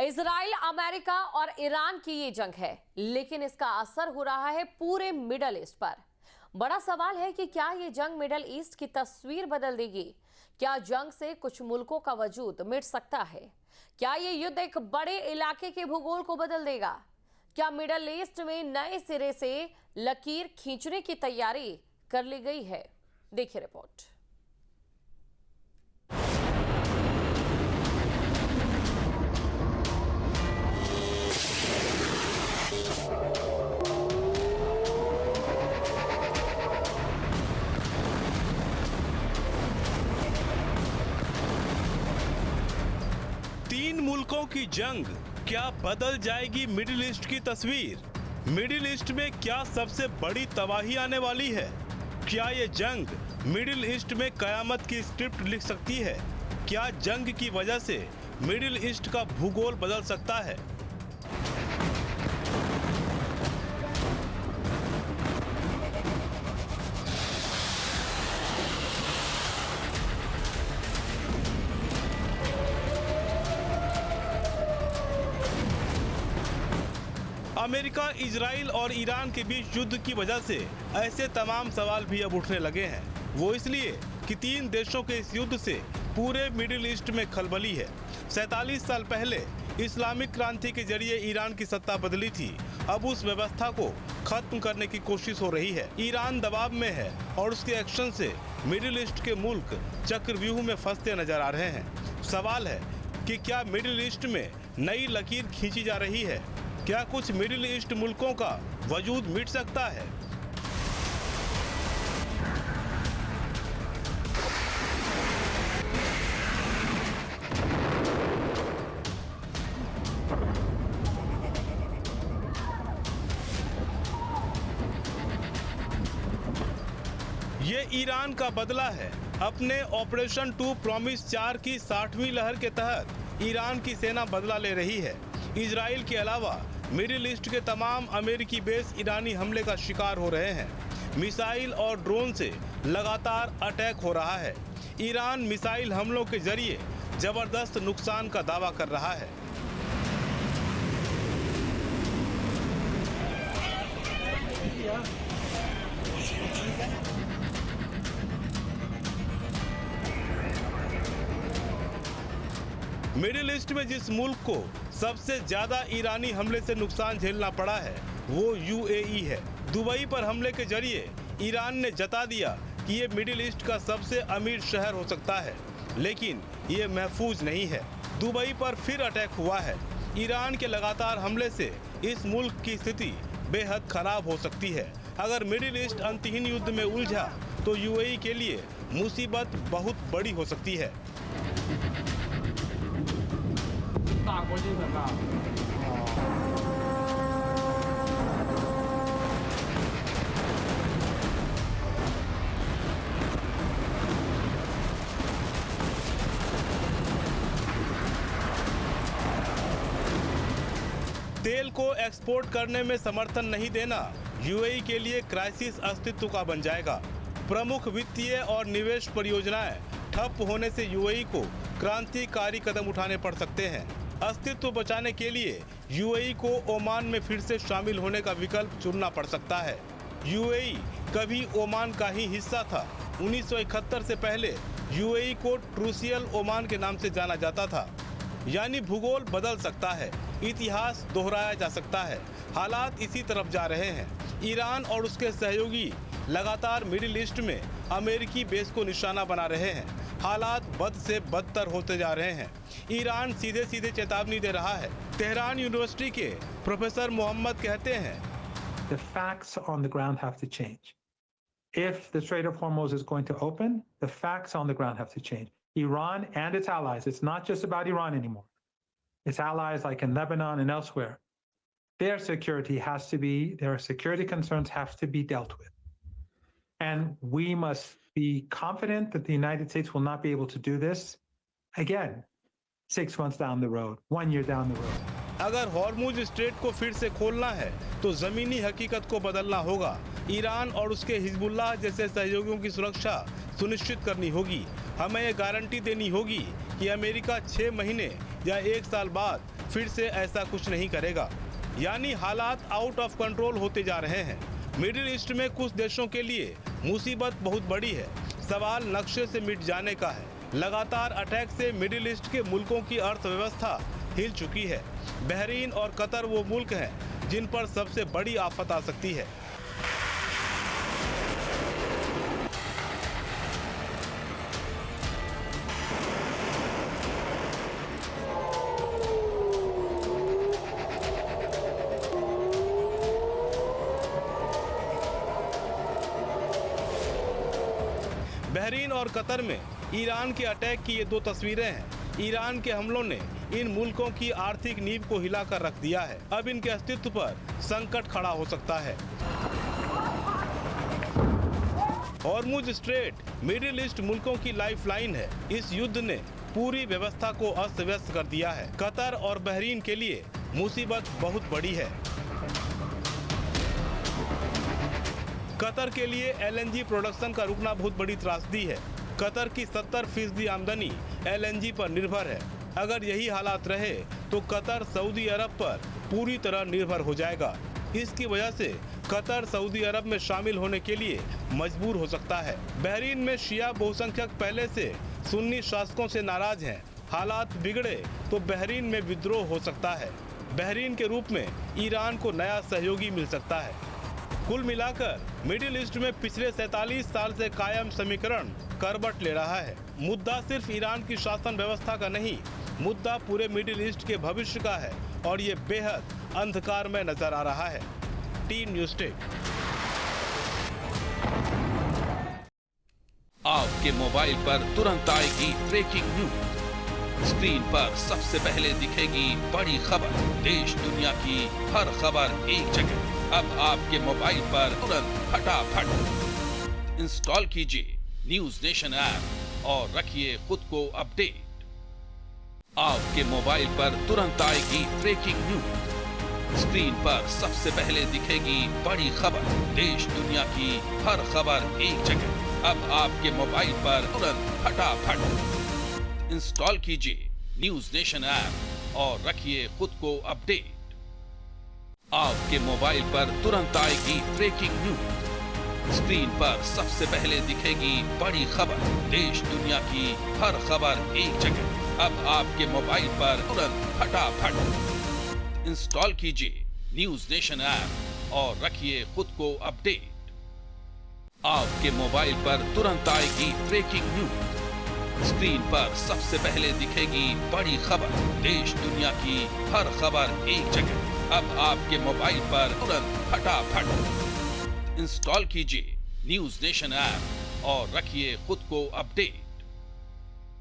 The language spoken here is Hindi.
इजराइल, अमेरिका और ईरान की ये जंग है, लेकिन इसका असर हो रहा है पूरे मिडल ईस्ट पर। बड़ा सवाल है कि क्या ये जंग मिडल ईस्ट की तस्वीर बदल देगी? क्या जंग से कुछ मुल्कों का वजूद मिट सकता है? क्या ये युद्ध एक बड़े इलाके के भूगोल को बदल देगा? क्या मिडल ईस्ट में नए सिरे से लकीर खींचने की तैयारी कर ली गई है? देखिए रिपोर्ट। तीन मुल्कों की जंग क्या बदल जाएगी मिडिल ईस्ट की तस्वीर? मिडिल ईस्ट में क्या सबसे बड़ी तबाही आने वाली है? क्या ये जंग मिडिल ईस्ट में कयामत की स्क्रिप्ट लिख सकती है? क्या जंग की वजह से मिडिल ईस्ट का भूगोल बदल सकता है? अमेरिका, इजराइल और ईरान के बीच युद्ध की वजह से ऐसे तमाम सवाल भी अब उठने लगे हैं। वो इसलिए कि तीन देशों के इस युद्ध से पूरे मिडिल ईस्ट में खलबली है। 47 साल पहले इस्लामिक क्रांति के जरिए ईरान की सत्ता बदली थी। अब उस व्यवस्था को खत्म करने की कोशिश हो रही है। ईरान दबाव में है और उसके एक्शन से मिडिल ईस्ट के मुल्क चक्रव्यूह में फंसते नजर आ रहे हैं। सवाल है कि क्या मिडिल ईस्ट में नई लकीर खींची जा रही है? क्या कुछ मिडिल ईस्ट मुल्कों का वजूद मिट सकता है? ये ईरान का बदला है। अपने ऑपरेशन 2 प्रॉमिस 4 की 60वीं लहर के तहत ईरान की सेना बदला ले रही है। इजराइल के अलावा मिडिल ईस्ट के तमाम अमेरिकी बेस ईरानी हमले का शिकार हो रहे हैं। मिसाइल और ड्रोन से लगातार अटैक हो रहा है। ईरान मिसाइल हमलों के जरिए जबरदस्त नुकसान का दावा कर रहा है। मिडिल ईस्ट में जिस मुल्क को सबसे ज्यादा ईरानी हमले से नुकसान झेलना पड़ा है वो यूएई है। दुबई पर हमले के जरिए ईरान ने जता दिया कि ये मिडिल ईस्ट का सबसे अमीर शहर हो सकता है, लेकिन ये महफूज नहीं है। दुबई पर फिर अटैक हुआ है। ईरान के लगातार हमले से इस मुल्क की स्थिति बेहद खराब हो सकती है। अगर मिडिल ईस्ट अंतहीन युद्ध में उलझा तो यूएई के लिए मुसीबत बहुत बड़ी हो सकती है। तेल को एक्सपोर्ट करने में समर्थन नहीं देना यूएई के लिए क्राइसिस अस्तित्व का बन जाएगा। प्रमुख वित्तीय और निवेश परियोजनाएं ठप होने से यूएई को क्रांतिकारी कदम उठाने पड़ सकते हैं। अस्तित्व बचाने के लिए यूएई को ओमान में फिर से शामिल होने का विकल्प चुनना पड़ सकता है। यूएई कभी ओमान का ही हिस्सा था। 1971 से पहले यूएई को ट्रूसियल ओमान के नाम से जाना जाता था। यानी भूगोल बदल सकता है, इतिहास दोहराया जा सकता है। हालात इसी तरफ जा रहे हैं। ईरान और उसके सहयोगी लगातार मिडिल ईस्ट में अमेरिकी बेस को निशाना बना रहे हैं। हालात बद से बदतर होते जा रहे हैं। ईरान सीधे सीधे चेतावनी दे रहा है। तेहरान यूनिवर्सिटी के प्रोफेसर मोहम्मद कहते हैं, The facts on the ground have to change. If the Strait of Hormuz is going to open, the facts on the ground have to change. Iran and its allies, it's not just about Iran anymore. Its allies like in Lebanon and elsewhere, their security concerns have to be dealt with. And we must be confident that the United States will not be able to do this again 6 months down the road, 1 year down the road. अगर हॉर्मुज स्ट्रेट को फिर से खोलना है तो जमीनी हकीकत को बदलना होगा। ईरान और उसके हिजबुल्लाह जैसे सहयोगियों की सुरक्षा सुनिश्चित करनी होगी। हमें ये गारंटी देनी होगी कि अमेरिका 6 महीने या 1 साल बाद फिर से ऐसा कुछ नहीं करेगा। यानी हालात आउट ऑफ कंट्रोल होते जा रहे हैं। मिडिल ईस्ट में कुछ देशों के लिए मुसीबत बहुत बड़ी है। सवाल नक्शे से मिट जाने का है। लगातार अटैक से मिडिल ईस्ट के मुल्कों की अर्थव्यवस्था हिल चुकी है। बहरीन और कतर वो मुल्क हैं जिन पर सबसे बड़ी आफत आ सकती है। बहरीन और कतर में ईरान के अटैक की ये 2 तस्वीरें हैं। ईरान के हमलों ने इन मुल्कों की आर्थिक नींव को हिलाकर रख दिया है। अब इनके अस्तित्व पर संकट खड़ा हो सकता है। हॉर्मुज स्ट्रेट मिडिल ईस्ट मुल्कों की लाइफलाइन है। इस युद्ध ने पूरी व्यवस्था को अस्त व्यस्त कर दिया है। कतर और बहरीन के लिए मुसीबत बहुत बड़ी है। कतर के लिए LNG प्रोडक्शन का रुकना बहुत बड़ी त्रासदी है। कतर की 70% आमदनी LNG पर निर्भर है। अगर यही हालात रहे तो कतर सऊदी अरब पर पूरी तरह निर्भर हो जाएगा। इसकी वजह से कतर सऊदी अरब में शामिल होने के लिए मजबूर हो सकता है। बहरीन में शिया बहुसंख्यक पहले से सुन्नी शासकों से नाराज हैं। हालात बिगड़े तो बहरीन में विद्रोह हो सकता है। बहरीन के रूप में ईरान को नया सहयोगी मिल सकता है। कुल मिलाकर मिडिल ईस्ट में पिछले 47 साल से कायम समीकरण करवट ले रहा है। मुद्दा सिर्फ ईरान की शासन व्यवस्था का नहीं, मुद्दा पूरे मिडिल ईस्ट के भविष्य का है और ये बेहद अंधकार में नजर आ रहा है। T News Tech. आपके मोबाइल पर तुरंत आएगी ब्रेकिंग न्यूज। स्क्रीन पर सबसे पहले दिखेगी बड़ी खबर। देश दुनिया की हर खबर एक जगह। अब आपके मोबाइल पर तुरंत फटाफट इंस्टॉल कीजिए न्यूज नेशन ऐप और रखिए खुद को अपडेट। आपके मोबाइल पर तुरंत आएगी ब्रेकिंग न्यूज। स्क्रीन पर सबसे पहले दिखेगी बड़ी खबर। देश दुनिया की हर खबर एक जगह। अब आपके मोबाइल पर तुरंत फटाफट इंस्टॉल कीजिए न्यूज नेशन ऐप और रखिए खुद को अपडेट। आपके मोबाइल पर तुरंत आएगी ब्रेकिंग न्यूज। स्क्रीन पर सबसे पहले दिखेगी बड़ी खबर। देश दुनिया की हर खबर एक जगह। अब आपके मोबाइल पर तुरंत फटाफट इंस्टॉल कीजिए न्यूज नेशन ऐप और रखिए खुद को अपडेट। आपके मोबाइल पर तुरंत आएगी ब्रेकिंग न्यूज। स्क्रीन पर सबसे पहले दिखेगी बड़ी खबर। देश दुनिया की हर खबर एक जगह। अब आपके मोबाइल पर तुरंत फटाफट इंस्टॉल कीजिए न्यूज नेशन ऐप और रखिए खुद को अपडेट।